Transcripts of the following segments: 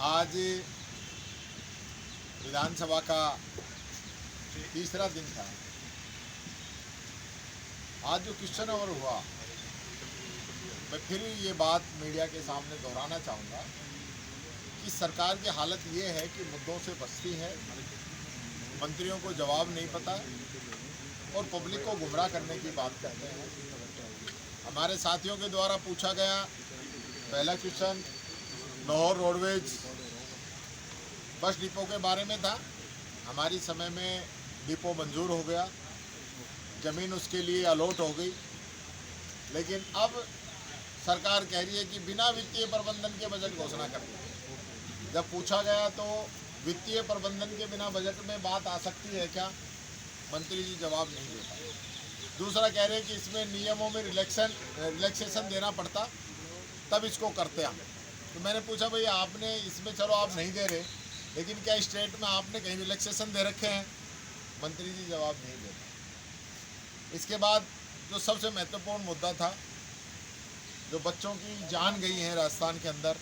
आज विधानसभा का तीसरा दिन था। आज जो क्वेश्चन आवर हुआ, मैं फिर ये बात मीडिया के सामने दोहराना चाहूँगा कि सरकार की हालत ये है कि मुद्दों से बचती है, मंत्रियों को जवाब नहीं पता और पब्लिक को गुमराह करने की बात करते हैं। हमारे साथियों के द्वारा पूछा गया पहला question Lahore roadways bus depot के बारे में था। हमारी समय में डिपो मंजूर हो गया, ज़मीन उसके लिए अलॉट हो गई, लेकिन अब सरकार कह रही है कि बिना वित्तीय प्रबंधन के बजट घोषणा कर दी। जब पूछा गया तो वित्तीय प्रबंधन के बिना बजट में बात आ सकती है क्या, मंत्री जी जवाब नहीं दे पाए। दूसरा कह रहे हैं कि इसमें नियमों में रिलैक्सेशन देना पड़ता तब इसको करते हम। तो मैंने पूछा भाई आपने इसमें, चलो आप नहीं दे रहे, लेकिन क्या स्टेट में आपने कहीं रिलैक्सेशन दे रखे हैं? मंत्री जी जवाब नहीं दे पाए। इसके बाद जो सबसे महत्वपूर्ण मुद्दा था, जो बच्चों की जान गई है राजस्थान के अंदर,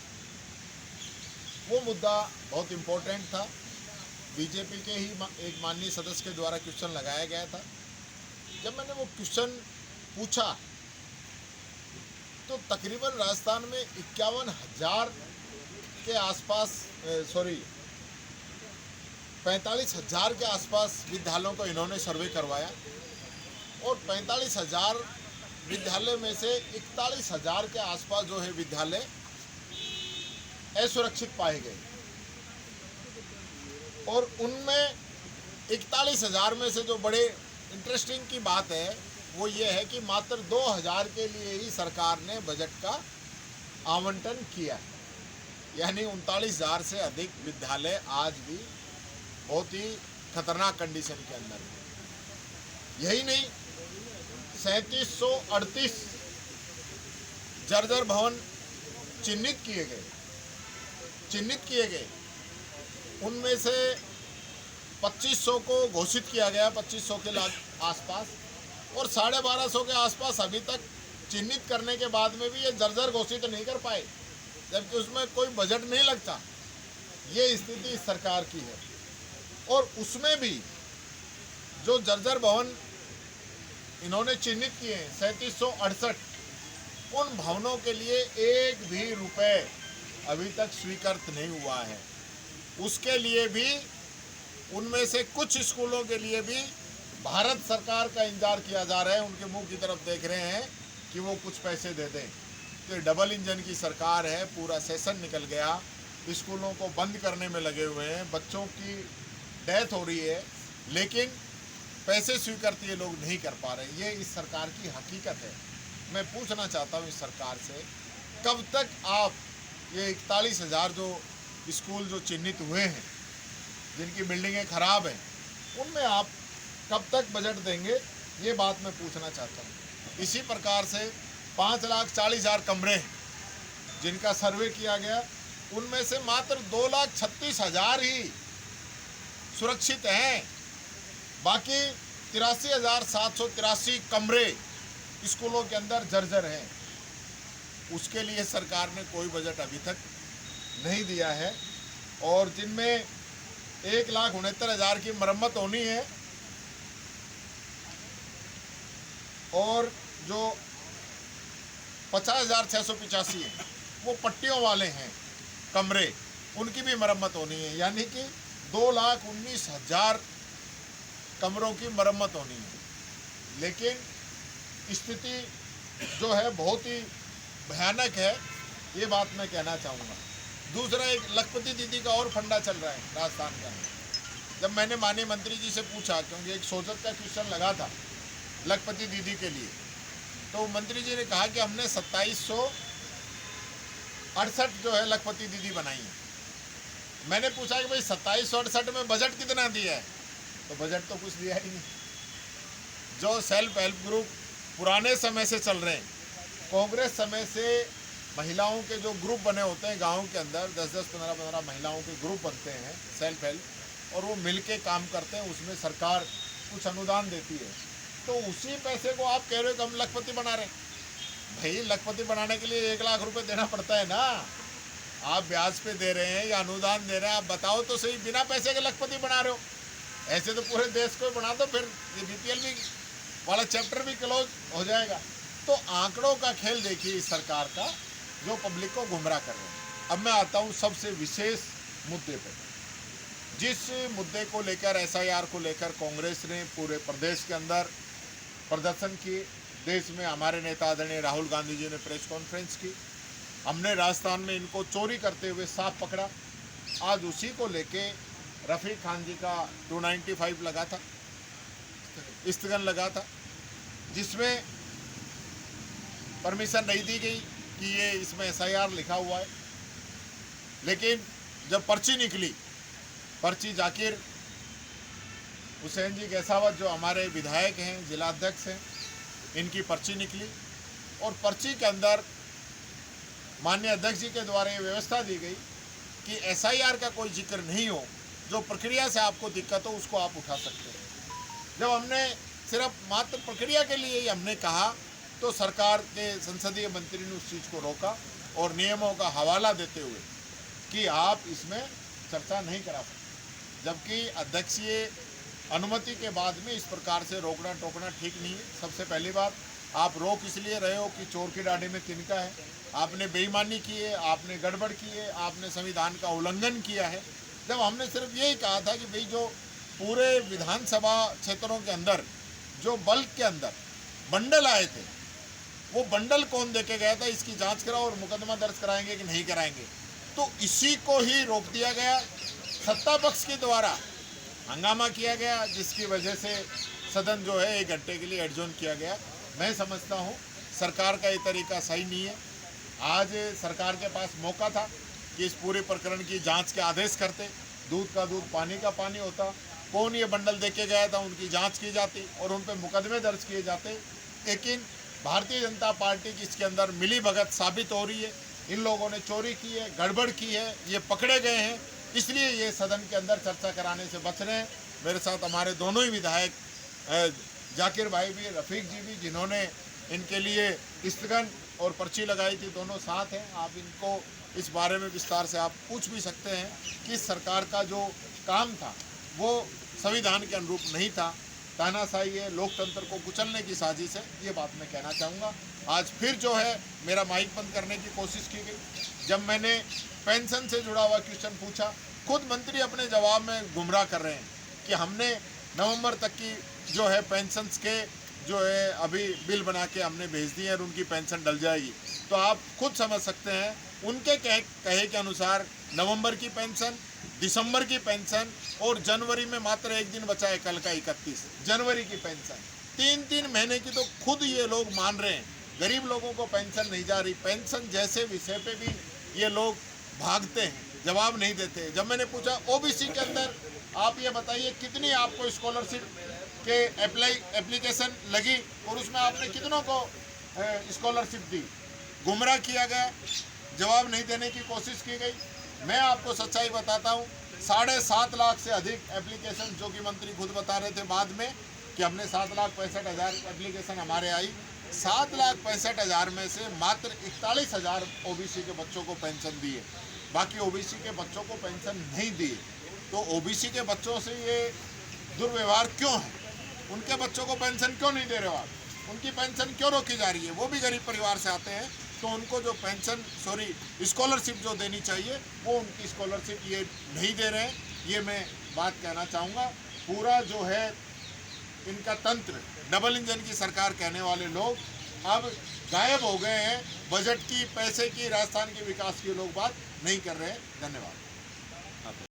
वो मुद्दा बहुत इम्पोर्टेंट था। बीजेपी के ही एक माननीय सदस्य के द्वारा क्वेश्चन लगाया गया था। जब मैंने वो क्वेश्चन पूछा तो तकरीबन राजस्थान में 51,000 के आसपास 45,000 के आसपास विद्यालयों को इन्होंने सर्वे करवाया और 45,000 विद्यालय में से 41,000 के आसपास जो है विद्यालय असुरक्षित पाए गए और उनमें 41,000 में से जो बड़े इंटरेस्टिंग की बात है वो ये है कि मात्र 2,000 के लिए ही सरकार ने बजट का आवंटन किया, यानी 39,000 से अधिक विद्यालय आज भी बहुत ही खतरनाक कंडीशन के अंदर है। यही नहीं, 3738 जर्जर भवन चिन्हित किए गए। उनमें से 2500 को घोषित किया गया, 2500 के आसपास, और 1250 के आसपास अभी तक चिन्हित करने के बाद में भी ये जर्जर घोषित नहीं कर पाए, जबकि उसमें कोई बजट नहीं लगता। ये स्थिति इस सरकार की है। और उसमें भी जो जर्जर भवन इन्होंने चिन्हित किए हैं 3768, उन भवनों के लिए एक भी रुपए अभी तक स्वीकृत नहीं हुआ है। उसके लिए भी उनमें से कुछ स्कूलों के लिए भी भारत सरकार का इंतजार किया जा रहा है, उनके मुंह की तरफ देख रहे हैं कि वो कुछ पैसे दे दें। तो डबल इंजन की सरकार है, पूरा सेशन निकल गया, स्कूलों को बंद करने में लगे हुए हैं, बच्चों की डेथ हो रही है, लेकिन पैसे स्वीकृत ये लोग नहीं कर पा रहे। ये इस सरकार की हकीकत है। मैं पूछना चाहता हूँ इस सरकार से, कब तक आप ये 41,000 जो स्कूल जो चिन्हित हुए हैं, जिनकी बिल्डिंगें खराब हैं, उनमें आप कब तक बजट देंगे? ये बात मैं पूछना चाहता हूँ। इसी प्रकार से 5,40,000 कमरे हैं जिनका सर्वे किया गया, उनमें से मात्र 2,36,000 ही सुरक्षित हैं। बाकी 83,783 कमरे स्कूलों के अंदर जर्जर हैं। उसके लिए सरकार ने कोई बजट अभी तक नहीं दिया है, और जिनमें 1,69,000 की मरम्मत होनी है, और जो 50,685 हैं वो पट्टियों वाले हैं कमरे, उनकी भी मरम्मत होनी है, यानी कि 2,19,000 कमरों की मरम्मत होनी है। लेकिन स्थिति जो है बहुत ही भयानक है, ये बात मैं कहना चाहूँगा। दूसरा, एक लखपति दीदी का और फंडा चल रहा है राजस्थान का। जब मैंने माननीय मंत्री जी से पूछा, क्योंकि एक सोचत का क्वेश्चन लगा था लखपति दीदी के लिए, तो मंत्री जी ने कहा कि हमने 2768 जो है लखपति दीदी बनाई है। मैंने पूछा कि भाई 2768 में बजट कितना दिया है? तो बजट तो कुछ दिया ही नहीं। जो सेल्फ हेल्प ग्रुप पुराने समय से चल रहे हैं, कांग्रेस समय से महिलाओं के जो ग्रुप बने होते हैं गाँव के अंदर, 10-10, 15-15 महिलाओं के ग्रुप बनते हैं सेल्फ हेल्प, और वो मिलके काम करते हैं, उसमें सरकार कुछ अनुदान देती है। तो उसी पैसे को आप कह रहे हो कि हम लखपति बना रहे हैं। भाई लखपति बनाने के लिए 1 लाख रुपए देना पड़ता है ना। आप ब्याज पे दे रहे हैं या अनुदान दे रहे हैं, आप बताओ तो सही, बिना पैसे के लखपति बना रहे हो। ऐसे तो पूरे देश को बना दो, फिर बीपीएल भी वाला चैप्टर भी क्लोज हो जाएगा। तो आंकड़ों का खेल देखिए इस सरकार का, जो पब्लिक को गुमराह कर रहे हैं। अब मैं आता हूँ सबसे विशेष मुद्दे पे। जिस मुद्दे को लेकर, एसआईआर को लेकर कांग्रेस ने पूरे प्रदेश के अंदर प्रदर्शन किए, देश में हमारे नेता आदरणीय राहुल गांधी जी ने प्रेस कॉन्फ्रेंस की, हमने राजस्थान में इनको चोरी करते हुए साफ पकड़ा। आज उसी को लेके रफ़ीक खान जी का 295 लगा था, स्थगन लगा था, जिसमें परमिशन नहीं दी गई कि ये इसमें एसआईआर लिखा हुआ है। लेकिन जब पर्ची निकली, पर्ची जाकिर हुसैन जी गैसावत जो हमारे विधायक हैं, जिला अध्यक्ष हैं, इनकी पर्ची निकली और पर्ची के अंदर माननीय अध्यक्ष जी के द्वारा ये व्यवस्था दी गई कि एसआईआर का कोई जिक्र नहीं हो, जो प्रक्रिया से आपको दिक्कत हो उसको आप उठा सकते हैं। जब हमने सिर्फ मात्र प्रक्रिया के लिए ही हमने कहा, तो सरकार के संसदीय मंत्री ने उस चीज़ को रोका और नियमों का हवाला देते हुए कि आप इसमें चर्चा नहीं करा सकते, जबकि अध्यक्षीय अनुमति के बाद में इस प्रकार से रोकना टोकना ठीक नहीं है। सबसे पहली बात, आप रोक इसलिए रहे हो कि चोर की डाढ़ी में तिनका है, आपने बेईमानी की है, आपने गड़बड़ की है, आपने संविधान का उल्लंघन किया है। जब हमने सिर्फ यही कहा था कि भाई जो पूरे विधानसभा क्षेत्रों के अंदर जो बल्क के अंदर बंडल आए थे, वो बंडल कौन देके गया था, इसकी जांच कराओ और मुकदमा दर्ज कराएंगे कि नहीं कराएंगे। तो इसी को ही रोक दिया गया, सत्ता पक्ष के द्वारा हंगामा किया गया, जिसकी वजह से सदन जो है 1 घंटे के लिए एडजॉर्न किया गया। मैं समझता हूँ सरकार का ये तरीका सही नहीं है। आज सरकार के पास मौका था कि इस पूरे प्रकरण की जांच के आदेश करते, दूध का दूध पानी का पानी होता, कौन ये बंडल देके गया था उनकी जांच की जाती और उन पर मुकदमे दर्ज किए जाते। लेकिन भारतीय जनता पार्टी की इसके अंदर मिली भगत साबित हो रही है, इन लोगों ने चोरी की है, गड़बड़ की है, ये पकड़े गए हैं, इसलिए ये सदन के अंदर चर्चा कराने से बच रहे हैं। मेरे साथ हमारे दोनों ही विधायक जाकिर भाई भी, रफ़ीक जी भी, जिन्होंने इनके लिए स्थगन और पर्ची लगाई थी, दोनों साथ हैं। आप इनको इस बारे में विस्तार से आप पूछ भी सकते हैं कि सरकार का जो काम था वो संविधान के अनुरूप नहीं था, तानाशाही है, लोकतंत्र को कुचलने की साजिश है, ये बात मैं कहना चाहूँगा। आज फिर जो है मेरा माइक बंद करने की कोशिश की गई। जब मैंने पेंशन से जुड़ा हुआ क्वेश्चन पूछा, खुद मंत्री अपने जवाब में गुमराह कर रहे हैं कि हमने नवंबर तक की जो है पेंशन्स के जो है अभी बिल बना के हमने भेज दिए और उनकी पेंशन डल जाएगी। तो आप खुद समझ सकते हैं, उनके कहे के अनुसार नवंबर की पेंशन, दिसंबर की पेंशन और जनवरी में मात्र 1 दिन बचा है, कल का 31 जनवरी की पेंशन, 3-3 महीने की तो खुद ये लोग मान रहे हैं। गरीब लोगों को पेंशन नहीं जा रही, पेंशन जैसे विषय पे भी ये लोग भागते हैं, जवाब नहीं देते। जब मैंने पूछा ओबीसी के अंदर आप ये बताइए कितनी आपको स्कॉलरशिप के एप्लीकेशन लगी और उसमें आपने कितनों को स्कॉलरशिप दी, गुमराह किया गया, जवाब नहीं देने की कोशिश की गई। मैं आपको सच्चाई बताता हूँ, 7.5 लाख से अधिक एप्लीकेशन, जो कि मंत्री खुद बता रहे थे बाद में कि हमने 7,65,000 एप्लीकेशन हमारे आई, 7,65,000 में से मात्र 41,000 ओबीसी के बच्चों को पेंशन दी है, बाकी ओबीसी के बच्चों को पेंशन नहीं दी। तो ओबीसी के बच्चों से ये दुर्व्यवहार क्यों है? उनके बच्चों को पेंशन क्यों नहीं दे रहे हो आप? उनकी पेंशन क्यों रोकी जा रही है? वो भी गरीब परिवार से आते हैं, तो उनको जो पेंशन स्कॉलरशिप जो देनी चाहिए वो उनकी स्कॉलरशिप ये नहीं दे रहे हैं। ये मैं बात कहना चाहूँगा। पूरा जो है इनका तंत्र, डबल इंजन की सरकार कहने वाले लोग अब गायब हो गए हैं। बजट की, पैसे की, राजस्थान के विकास की लोग बात नहीं कर रहे हैं। धन्यवाद।